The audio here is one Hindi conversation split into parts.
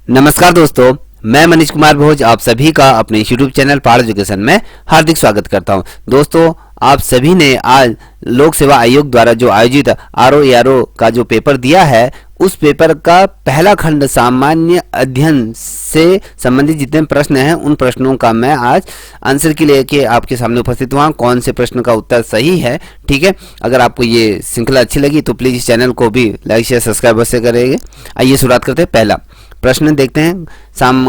नमस्कार दोस्तों, मैं मनीष कुमार भोज आप सभी का अपने यूट्यूब चैनल पाड़ एजुकेशन में हार्दिक स्वागत करता हूं। दोस्तों, आप सभी ने आज लोक सेवा आयोग द्वारा जो आयोजित आरओ का जो पेपर दिया है, उस पेपर का पहला खंड सामान्य अध्ययन से संबंधित जितने प्रश्न हैं, उन प्रश्नों का मैं आज आंसर के लेके आपके सामने उपस्थित हुआ। कौन से प्रश्न का उत्तर सही है, ठीक है। अगर आपको ये श्रृंखला अच्छी लगी तो प्लीज़ इस चैनल को भी लाइक शेयर सब्सक्राइब अवश्य करेंगे। आइए शुरुआत करते हैं। पहला प्रश्न देखते हैं,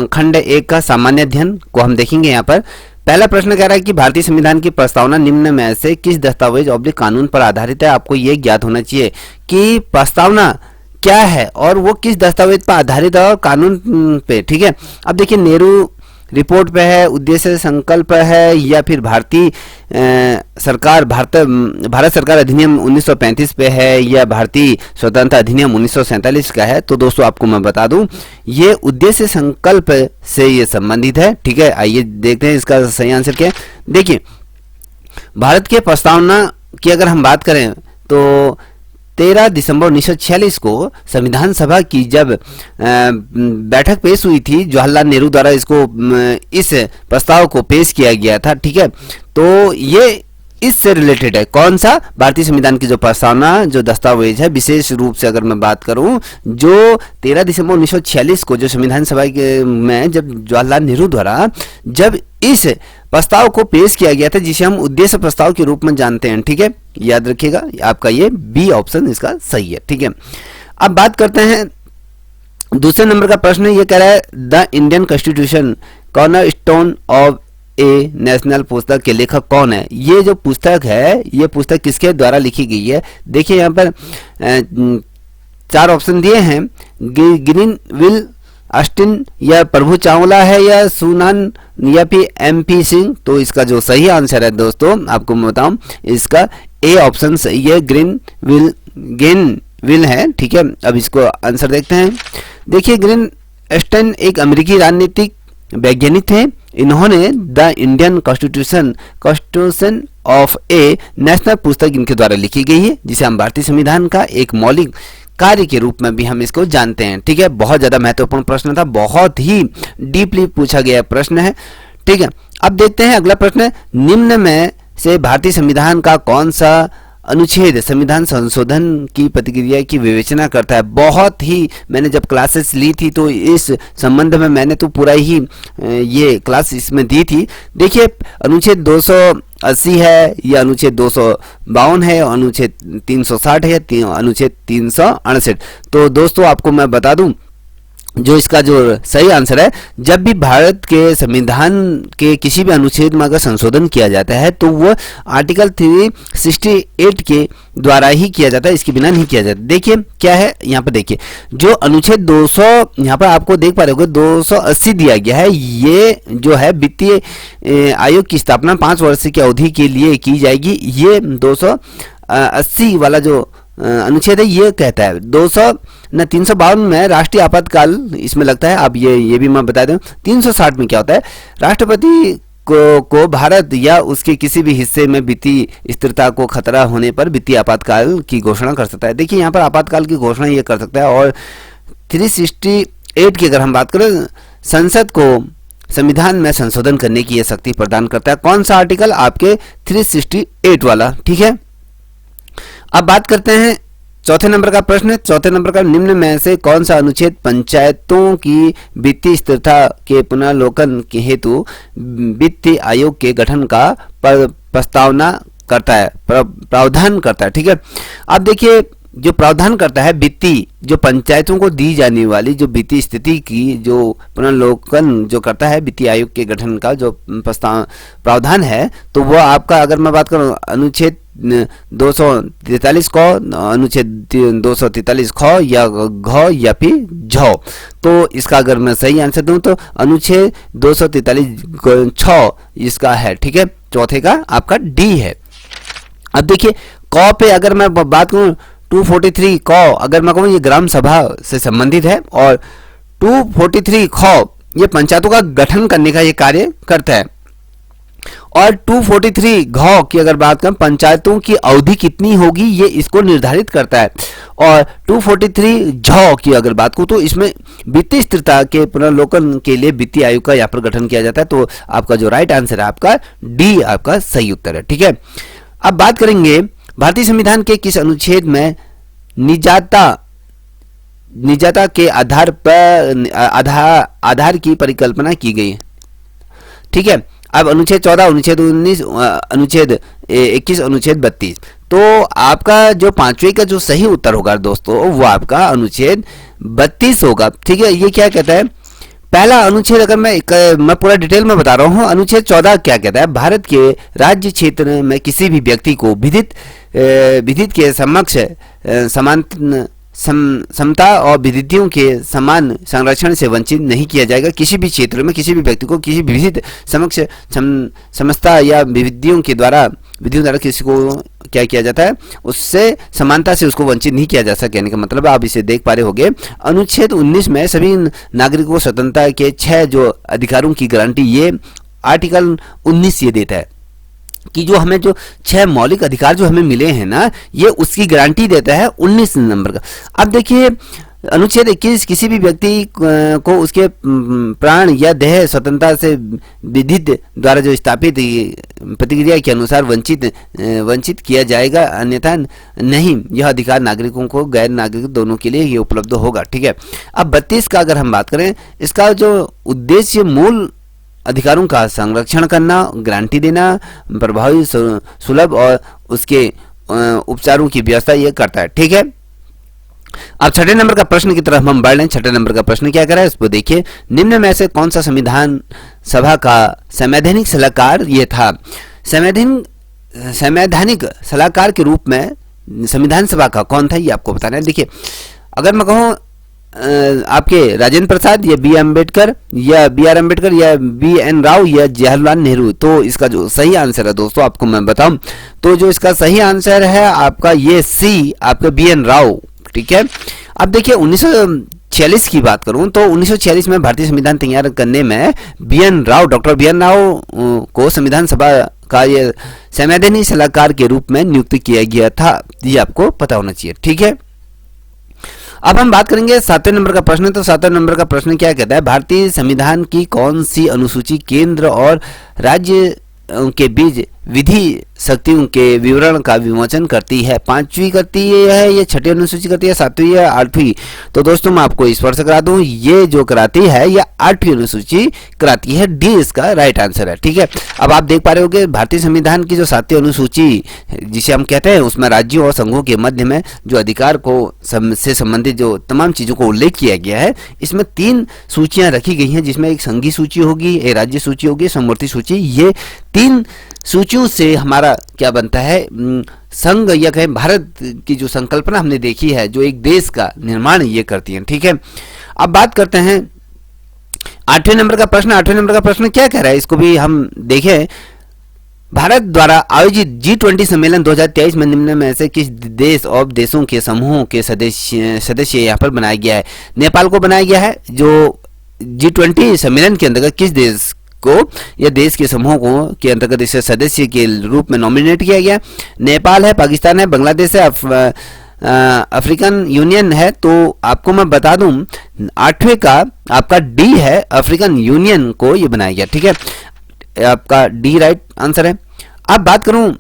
खंड 1 का सामान्य अध्ययन को हम देखेंगे। यहाँ पर पहला प्रश्न कह रहा है कि भारतीय संविधान की प्रस्तावना निम्न में से किस दस्तावेज ऑब्लिक कानून पर आधारित है। आपको ये ज्ञात होना चाहिए कि प्रस्तावना क्या है और वो किस दस्तावेज पर आधारित है और कानून पे, ठीक है। अब देखिए, नेहरू रिपोर्ट पे है, उद्देश्य संकल्प है, या फिर भारत सरकार अधिनियम 1935 पे है, या भारतीय स्वतंत्रता अधिनियम 1947 का है। तो दोस्तों, आपको मैं बता दूं, ये उद्देश्य संकल्प से ये संबंधित है, ठीक है। आइए देखते हैं इसका सही आंसर क्या है। देखिए, भारत के प्रस्तावना की अगर हम बात करें तो 13 दिसंबर 1946 को संविधान सभा की जब बैठक पेश हुई थी, जवाहरलाल नेहरू द्वारा इस प्रस्ताव को पेश किया गया था, ठीक है। तो ये इससे रिलेटेड है। कौन सा? भारतीय संविधान की जो प्रस्तावना, जो दस्तावेज है, विशेष रूप से अगर मैं बात करूं, जो 13 दिसंबर 1946 को जो संविधान सभा में जब जवाहरलाल नेहरू द्वारा जब इस प्रस्ताव को पेश किया गया था, जिसे हम उद्देश्य प्रस्ताव के रूप में जानते हैं, ठीक है। याद रखिएगा, आपका ये बी ऑप्शन इसका सही है, ठीक है। अब बात करते हैं दूसरे नंबर का प्रश्न। ये कह रहा है, the Indian constitution corner stone of A national पुस्तक के लेखक कौन है। ये जो पुस्तक है, ये पुस्तक किसके द्वारा लिखी गई है। देखिए, यहाँ पर 4 ऑप्शन दिए हैं, ग्रीनविल, ऑस्टिन, या प्रभु चावला है, या सुनान, या फिर MP सिंह। तो इसका जो सही आंसर है दोस्तों, आपको मैं बताऊं, इसका ए ऑप्शन सही है, ग्रीनविल है, ठीक है। अब इसको आंसर देखते हैं। देखिए, ग्रीन ऑस्टिन एक अमेरिकी राजनीतिक वैज्ञानिक थे। इन्होंने the Indian constitution of A national पुस्तक इनके द्वारा लिखी गई है, जिसे हम भारतीय संविधान का एक मौलिक कार्य के रूप में भी हम इसको जानते हैं, ठीक है। बहुत ज्यादा महत्वपूर्ण प्रश्न था, बहुत ही डीपली पूछा गया प्रश्न है, ठीक है। अब देखते हैं अगला प्रश्न। निम्न में से भारतीय संविधान का कौन सा अनुच्छेद संविधान संशोधन की प्रतिक्रिया की विवेचना करता है। बहुत ही, मैंने जब क्लासेस ली थी तो इस संबंध में मैंने तो पूरा ही ये क्लास इसमें दी थी। देखिए, अनुच्छेद 280 है, या अनुच्छेद 252 है, अनुच्छेद 360 है, या अनुच्छेद 368। तो दोस्तों, आपको मैं बता दूं, जो इसका जो सही आंसर है, जब भी भारत के संविधान के किसी भी अनुच्छेद में अगर संशोधन किया जाता है तो वो आर्टिकल 368 के द्वारा ही किया जाता है, इसके बिना नहीं किया जाता। देखिए क्या है यहाँ पर, देखिए जो अनुच्छेद 200 यहाँ पर आपको देख पा रहे होगे 280 दिया गया है, ये जो है वित्तीय आयोग की स्थापना 5 वर्ष की अवधि के लिए की जाएगी। ये 280 वाला जो अनुच्छेद है, ये कहता है 352 में राष्ट्रीय आपातकाल इसमें लगता है। अब ये भी मैं बता दूं, 360 में क्या होता है, राष्ट्रपति को भारत या उसके किसी भी हिस्से में वित्तीय स्थिरता को खतरा होने पर वित्तीय आपातकाल की घोषणा कर सकता है। देखिए, यहाँ पर आपातकाल की घोषणा ये कर सकता है। और 368 की अगर हम बात करें, संसद को संविधान में संशोधन करने की यह शक्ति प्रदान करता है। कौन सा आर्टिकल? आपके 368 वाला, ठीक है। अब बात करते हैं चौथे नंबर का प्रश्न। चौथे नंबर का, निम्न में से कौन सा अनुच्छेद पंचायतों की वित्तीय स्थिरता के पुनर्लोकन के हेतु वित्तीय आयोग के गठन का प्रस्तावना करता है, प्रावधान करता है, ठीक है। अब देखिए, जो प्रावधान करता है वित्तीय, जो पंचायतों को दी जाने वाली जो वित्तीय स्थिति की जो पुनर्लोकन जो करता है वित्तीय आयोग के गठन का जो प्रावधान है, तो वो आपका, अगर मैं बात करूं, अनुच्छेद 243 क, अनुच्छेद 243 ख, या घ, या फिर झ। तो इसका अगर मैं सही आंसर दूं तो अनुच्छेद 243 छ इसका है, ठीक है। चौथे का आपका डी है। अब देखिए, क पे अगर मैं बात करूं, 243 क अगर मैं कहूँ, ये ग्राम सभा से संबंधित है, और 243 ख ये पंचायतों का गठन करने का ये कार्य करता है। और 243 घ की अगर बात करें, पंचायतों की अवधि कितनी होगी ये इसको निर्धारित करता है। और 243 झ की अगर बात करूं तो इसमें वित्तीय स्थिरता के पुनर्लोकन के लिए वित्तीय आयोग का यहाँ पर गठन किया जाता है। तो आपका जो राइट आंसर है आपका डी आपका सही उत्तर है। ठीक है, अब बात करेंगे भारतीय संविधान के किस अनुच्छेद में निजता के आधार पर आधार की परिकल्पना की गई है। ठीक है, अब अनुच्छेद 14, अनुच्छेद 19, अनुच्छेद 21, अनुच्छेद 32। तो आपका जो पांचवे का जो सही उत्तर होगा दोस्तों वो आपका अनुच्छेद 32 होगा। ठीक है, ये क्या कहता है, पहला अनुच्छेद अगर मैं पूरा डिटेल में बता रहा हूँ। अनुच्छेद 14 क्या कहता है, भारत के राज्य क्षेत्र में किसी भी व्यक्ति को विधित के समक्ष समान समता और विधियों के समान संरक्षण से वंचित नहीं किया जाएगा। किसी भी क्षेत्र में किसी भी व्यक्ति को किसी भी विधित समक्ष समता या विधियों द्वारा किसी को क्या किया जाता है, उससे समानता से उसको वंचित नहीं किया जा सकता। कहने का मतलब आप इसे देख पा रहे होंगे। अनुच्छेद 19 में सभी नागरिकों को स्वतंत्रता के 6 जो अधिकारों की गारंटी ये आर्टिकल 19 ये देता है कि जो हमें जो 6 मौलिक अधिकार जो हमें मिले हैं ना, ये उसकी गारंटी देता है 19 नंबर का। अब देखिए अनुच्छेद 21 किसी भी व्यक्ति को उसके प्राण या देह स्वतंत्रता से विधित द्वारा जो स्थापित प्रतिक्रिया के अनुसार वंचित किया जाएगा, अन्यथा नहीं। यह अधिकार नागरिकों को गैर नागरिक दोनों के लिए ये उपलब्ध होगा। ठीक है, अब 32 का अगर हम बात करें, इसका जो उद्देश्य मूल अधिकारों का संरक्षण करना, गारंटी देना, प्रभावी सुलभ और उसके उपचारों की व्यवस्था यह करता है। ठीक है, अब छठे नंबर का प्रश्न की तरफ हम बढ़ लें। छठे नंबर का प्रश्न क्या कर रहा है इसको देखिए, निम्न में से कौन सा संविधान सभा का संवैधानिक सलाहकार ये था। संवैधानिक सलाहकार के रूप में संविधान सभा का कौन था ये आपको बताना है। देखिए अगर मैं कहूँ आपके राजेंद्र प्रसाद या बी आर अम्बेडकर या BN राव या जवाहरलाल नेहरू, तो इसका जो सही आंसर है दोस्तों आपको मैं बताऊं तो जो इसका सही आंसर है आपका ये सी आपका BN राव। ठीक है, अब देखिए 1946 की बात करूं तो 1946 में भारतीय संविधान तैयार करने में डॉक्टर BN राव को संविधान सभा का ये संवैधानिक सलाहकार के रूप में नियुक्त किया गया था, ये आपको पता होना चाहिए। ठीक है, अब हम बात करेंगे 7वें नंबर का प्रश्न। तो 7वें नंबर का प्रश्न क्या कहता है, भारतीय संविधान की कौन सी अनुसूची केंद्र और राज्य के बीच विधि शक्तियों के विवरण का विमोचन करती है। 5वीं करती है या 6ठी अनुसूची करती है, 7वीं या 8वीं। तो दोस्तों मैं आपको स्पष्ट करा दूं, ये जो कराती है या 8वीं अनुसूची कराती है, डी इसका राइट आंसर है। ठीक है, अब आप देख पा रहे होंगे भारतीय संविधान की जो 7वीं अनुसूची जिसे हम कहते हैं, उसमें राज्यों और संघों के मध्य में जो अधिकार को से संबंधित जो तमाम चीजों को उल्लेख किया गया है, इसमें 3 सूचियां रखी गई हैं, जिसमें एक संघीय सूची होगी, एक राज्य सूची होगी, समवर्ती सूची। ये 3 सूचियों से हमारा क्या बनता है, संघ या कहें भारत की जो संकल्पना हमने देखी है, जो एक देश का निर्माण ये करती है। ठीक है, अब बात करते हैं 8वें नंबर का प्रश्न। 8वें नंबर का प्रश्न क्या कह रहा है इसको भी हम देखें। भारत द्वारा आयोजित G20 सम्मेलन 2023 में निम्न में से किस देश और देशों के समूहों के सदस्य यहाँ पर बनाया गया है। नेपाल को बनाया गया है। जो G20 सम्मेलन के अंतर्गत किस देश को या देश के समूहों को के अंतर्गत इसे सदस्य के रूप में नॉमिनेट किया गया। नेपाल है, पाकिस्तान है, बांग्लादेश है, अफ्रीकन यूनियन है। तो आपको मैं बता दूं 8वें का आपका डी है, अफ्रीकन यूनियन को ये बनाया गया। ठीक है, आपका डी राइट आंसर है। अब बात करूं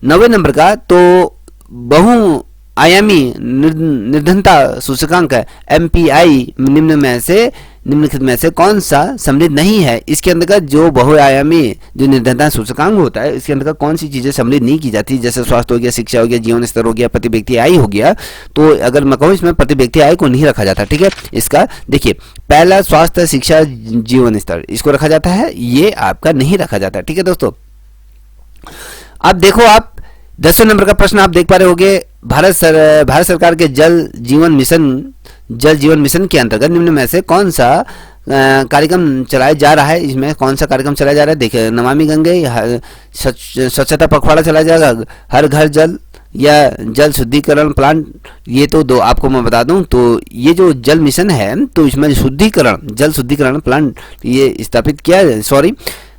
9वें नंबर का, तो बहुआयामी निर्धनता सूचकांक MPI निम्नलिखित में से कौन सा सम्मिलित नहीं है। इसके अंतर्गत जो बहुआयामी जो निर्धनता सूचकांक होता है, इसके अंतर्गत कौन सी चीजें सम्मिलित नहीं की जाती, जैसे स्वास्थ्य हो गया, शिक्षा हो गया, जीवन स्तर हो गया, प्रति व्यक्ति आय हो गया। तो अगर मैं कहूँ इसमें प्रति व्यक्ति आय को नहीं रखा जाता। ठीक है, इसका देखिए पहला स्वास्थ्य, शिक्षा, जीवन स्तर इसको रखा जाता है, ये आपका नहीं रखा जाता। ठीक है दोस्तों, अब देखो आप 10वें नंबर का प्रश्न आप देख पा रहे होंगे। भारत सरकार के जल जीवन मिशन के अंतर्गत निम्न में से कौन सा कार्यक्रम चलाया जा रहा है। इसमें कौन सा कार्यक्रम चलाया जा रहा है, देखिए नमामि गंगे, स्वच्छता पखवाड़ा चलाया जाएगा, हर घर जल या जल शुद्धिकरण प्लांट। ये तो दो आपको मैं बता दूं, तो ये जो जल मिशन है तो इसमें जल शुद्धिकरण प्लांट ये स्थापित किया,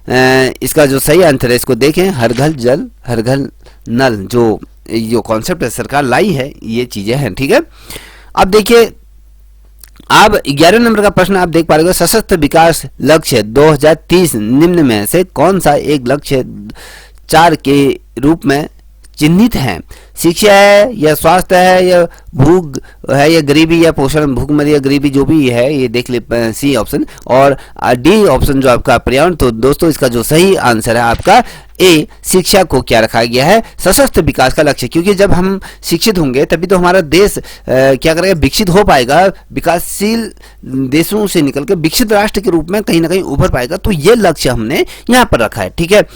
इसका जो सही आंसर है इसको देखें, हर घर जल हर घर नल जो कॉन्सेप्ट है सरकार लाई है, ये चीजें हैं। ठीक है, अब देखिए अब 11 नंबर का प्रश्न आप देख पा रहे हो, सशक्त विकास लक्ष्य 2030 निम्न में से कौन सा एक लक्ष्य 4 के रूप में चिन्हित है? शिक्षा है या स्वास्थ्य है या भूख है या गरीबी या पोषण, भूखमरी या गरीबी जो भी है ये देख ले, सी ऑप्शन और डी ऑप्शन जो आपका पर्यावरण। तो दोस्तों इसका जो सही आंसर है आपका ए, शिक्षा को क्या रखा गया है सशक्त विकास का लक्ष्य, क्योंकि जब हम शिक्षित होंगे तभी तो हमारा देश क्या करेगा, विकसित हो पाएगा, विकासशील देशों से निकल के विकसित राष्ट्र के रूप में कहीं ना कहीं उभर पाएगा। तो ये लक्ष्य हमने यहाँ पर रखा है। ठीक है,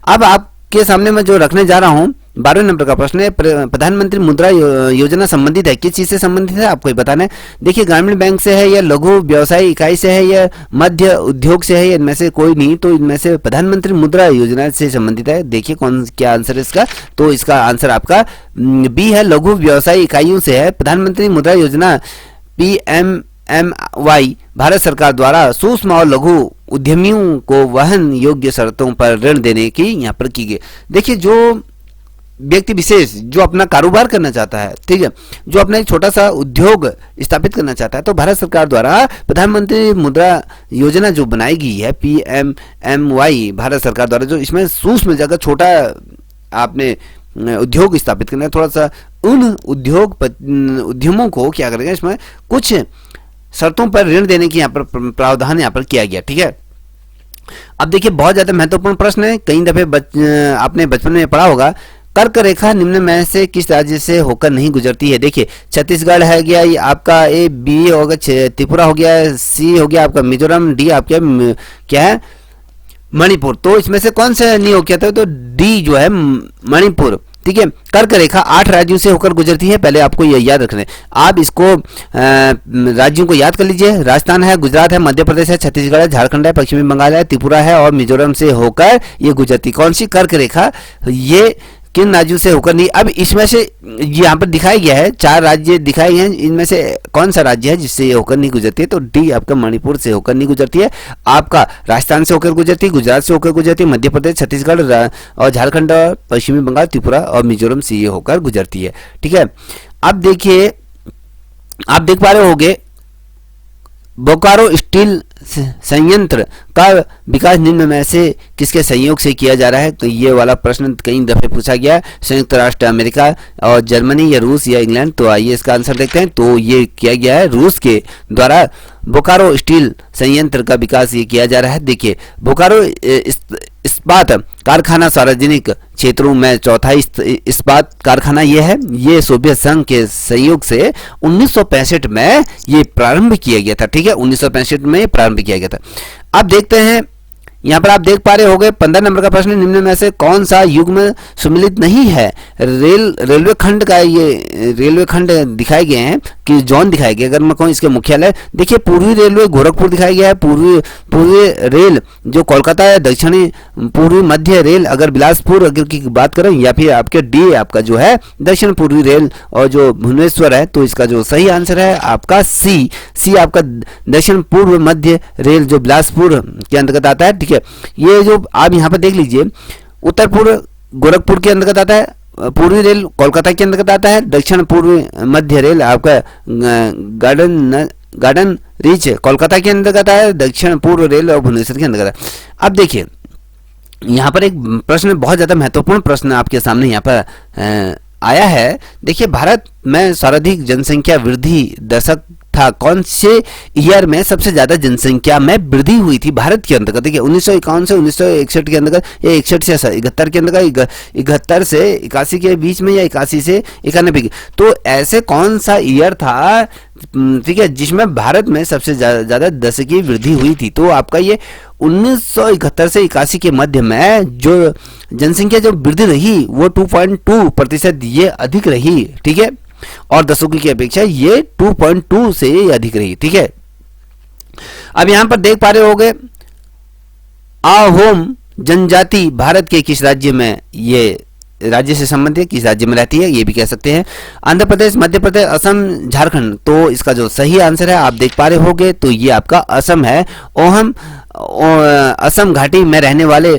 अब आपके सामने मैं जो रखने जा रहा हूँ 12 नंबर का प्रश्न है, प्रधानमंत्री मुद्रा योजना संबंधित है, किस चीज से संबंधित है आपको ही बताना है। देखिए ग्रामीण बैंक से है या लघु व्यवसाय इकाई से है या मध्य उद्योग से है, या इनमें से कोई नहीं, तो इनमें से प्रधानमंत्री मुद्रा योजना से संबंधित है। देखिए कौन क्या आंसर है इसका, तो इसका आंसर आपका बी है, लघु व्यवसाय इकाइयों से है। प्रधानमंत्री मुद्रा योजना PMMY भारत सरकार द्वारा सूक्ष्म और लघु उद्यमियों को वहन योग्य शर्तों पर ऋण देने की यहाँ पर की गई। देखिए जो व्यक्ति विशेष जो अपना कारोबार करना चाहता है, ठीक है, जो अपना एक छोटा सा उद्योग स्थापित करना चाहता है, तो भारत सरकार द्वारा प्रधानमंत्री मुद्रा योजना जो बनाई गई है PMMY भारत सरकार द्वारा, जो इसमें सूक्ष्म जगह छोटा आपने उद्योग स्थापित करना है, थोड़ा सा उन उद्यमों को क्या करेगा, इसमें कुछ शर्तों पर ऋण देने की यहाँ पर प्रावधान यहाँ पर किया गया। ठीक है, अब देखिए बहुत ज्यादा महत्वपूर्ण प्रश्न है, कई दफे आपने बचपन में पढ़ा होगा, कर्क रेखा निम्न में से किस राज्य से होकर नहीं गुजरती है? देखिए छत्तीसगढ़ है गया, ये आपका ए, बी होगा त्रिपुरा हो गया, सी हो गया आपका मिजोरम, डी आपके क्या है मणिपुर। तो इसमें से कौन सा नहीं हो गया था? तो डी जो है मणिपुर। ठीक है, कर्क रेखा 8 राज्यों से होकर गुजरती है, पहले आपको ये याद रखना है। आप इसको राज्यों को याद कर लीजिए, राजस्थान है, गुजरात है, मध्य प्रदेश है, छत्तीसगढ़ है, झारखंड है, पश्चिमी बंगाल है, त्रिपुरा है और मिजोरम से होकर ये गुजरती। कौन सी कर्क रेखा, ये किन राज्यों से होकर नहीं? अब इसमें से यहाँ पर दिखाया गया है 4 राज्य दिखाए गए हैं, इनमें से कौन सा राज्य है जिससे ये होकर नहीं गुजरती है? तो डी आपका मणिपुर से होकर नहीं गुजरती है, आपका राजस्थान से होकर गुजरती है, गुजरात से होकर गुजरती है, मध्य प्रदेश, छत्तीसगढ़ और झारखंड, पश्चिमी बंगाल, त्रिपुरा और मिजोरम से ये होकर गुजरती है। ठीक है, अब देखिए आप देख पा रहे होंगे बोकारो स्टील संयंत्र का विकास निम्न में से किसके सहयोग से किया जा रहा है? तो ये वाला प्रश्न कई दफे पूछा गया है, संयुक्त राष्ट्र अमेरिका और जर्मनी या रूस या इंग्लैंड। तो आइए इसका आंसर देखते हैं। तो ये किया गया है रूस के द्वारा, बोकारो स्टील संयंत्र का विकास ये किया जा रहा है। देखिए बोकारो इस्पात कारखाना सार्वजनिक क्षेत्रों में चौथा इस्पात कारखाना ये है, ये सोवियत संघ के सहयोग से 1965 में ये प्रारंभ किया गया था। ठीक है, 1965 में प्रारंभ किया गया था। अब देखते हैं, यहाँ पर आप देख पा रहे होंगे 15 नंबर का प्रश्न, निम्न में से कौन सा युग्म सम्मिलित नहीं है? रेलवे खंड का, ये रेलवे खंड दिखाए गए हैं कि जोन दिखाए गए। अगर मैं कहूँ इसके मुख्यालय, देखिए पूर्वी रेलवे गोरखपुर दिखाया गया है, पूर्वी रेल जो कोलकाता है, दक्षिणी पूर्वी मध्य रेल अगर बिलासपुर अगर की बात करें, या फिर आपके डी आपका जो है दक्षिण पूर्वी रेल और जो भुवनेश्वर है। तो इसका जो सही आंसर है आपका सी आपका दक्षिण पूर्व मध्य रेल जो बिलासपुर के अंतर्गत आता है। ठीक है, ये जो आप यहाँ पर देख लीजिए, उत्तर पूर्व गोरखपुर के अंतर्गत आता है, पूर्वी रेल कोलकाता के अंतर्गत आता है, दक्षिण पूर्व मध्य रेल आपका गार्डन रीच कोलकाता के अंतर्गत है, दक्षिण पूर्व रेल और भुवनेश्वर के अंतर्गत है। अब देखिए यहाँ पर एक प्रश्न, बहुत ज्यादा महत्वपूर्ण प्रश्न आपके सामने यहाँ पर आया है। देखिए भारत में सर्वाधिक जनसंख्या वृद्धि दशक था, कौन से ईयर में सबसे ज्यादा जनसंख्या में वृद्धि हुई थी भारत के अंतर्गत? देखिए 1951 से 1961 के अंतर्गत, या 61 से 71 के अंतर्गत, 71 से 81 के बीच में, या 81 से 91। तो ऐसे कौन सा ईयर था, ठीक है, जिसमें भारत में सबसे ज्यादा दशकीय वृद्धि हुई थी? तो आपका ये 1971 से 81 के मध्य में जो जनसंख्या जो वृद्धि रही वो 2.2% ये अधिक रही। ठीक है, और दशकों की अपेक्षा ये 2.2 से अधिक रही। ठीक है, अब यहां पर देख पा रहे होंगे अहोम जनजाति भारत के किस राज्य में, ये राज्य से संबंधित है, किस राज्य में रहती है ये भी कह सकते हैं? आंध्र प्रदेश, मध्य प्रदेश, असम, झारखंड। तो इसका जो सही आंसर है आप देख पा रहे होंगे, तो ये आपका असम है। असम घाटी में रहने वाले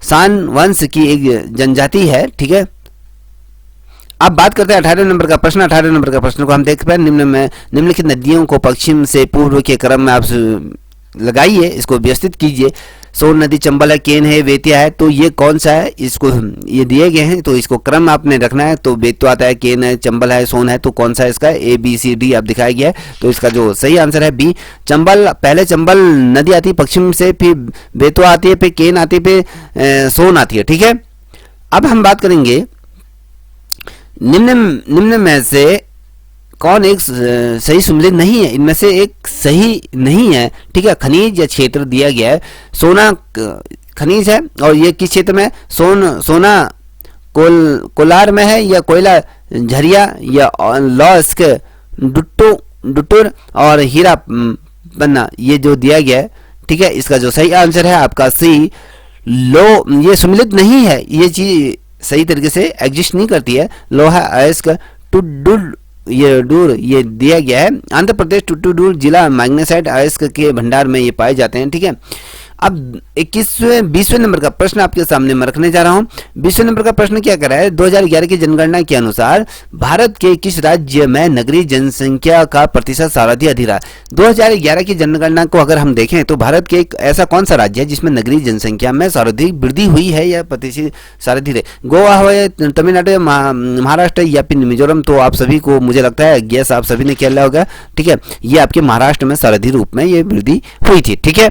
सान वंश की एक जनजाति है। ठीक है, अब बात करते हैं 18 नंबर का प्रश्न। 18 नंबर का प्रश्न को हम देख पाए, निम्नलिखित नदियों को पश्चिम से पूर्व के क्रम में आप लगाइए, इसको व्यवस्थित कीजिए। सोन नदी, चंबल है, केन है, बेतिया है, तो ये कौन सा है, इसको ये दिए गए हैं तो इसको क्रम आपने रखना है। तो बेतिया आता है, केन है, चंबल है, सोन है, तो कौन सा है इसका, ए बी सी डी आप दिखाया गया है। तो इसका जो सही आंसर है बी, चंबल। पहले चंबल नदी आती है पश्चिम से, फिर बेतवा आती है, फिर केन आती है, फिर सोन आती है। ठीक है, अब हम बात करेंगे निम्न में से कौन एक सही सम्मिलित नहीं है, इनमें से एक सही नहीं है। ठीक है, खनिज या क्षेत्र दिया गया है, सोना खनिज है और ये किस क्षेत्र में है, सोना कोलार में है, या कोयला झरिया, या लॉस्क डुटुर और हीरा पन्ना, ये जो दिया गया है। ठीक है, इसका जो सही आंसर है आपका सी, ये सम्मिलित नहीं है, ये चीज सही तरीके से एग्जिस्ट नहीं करती है। लोहा अयस्क टुडुर ये दिया गया है। आंध्र प्रदेश टुटुडुर जिला मैग्नेसाइट अयस्क के भंडार में ये पाए जाते हैं। ठीक है, अब 20वें नंबर का प्रश्न आपके सामने मैं रखने जा रहा हूं। 20वें नंबर का प्रश्न क्या कर रहा है, 2011 की जनगणना के अनुसार भारत के किस राज्य में नगरीय जनसंख्या का प्रतिशत सर्वाधिक रहा। 2011 की जनगणना को अगर हम देखें तो भारत के एक ऐसा कौन सा राज्य है जिसमें नगरीय जनसंख्या में सर्वाधिक वृद्धि हुई है या प्रतिशत सर्वाधिक है। गोवा है, तमिलनाडु, महाराष्ट्र या फिर मिजोरम। तो आप सभी को मुझे लगता है गैस आप सभी ने किया होगा। ठीक है, ये आपके महाराष्ट्र में सर्वाधिक रूप में ये वृद्धि हुई थी। ठीक है,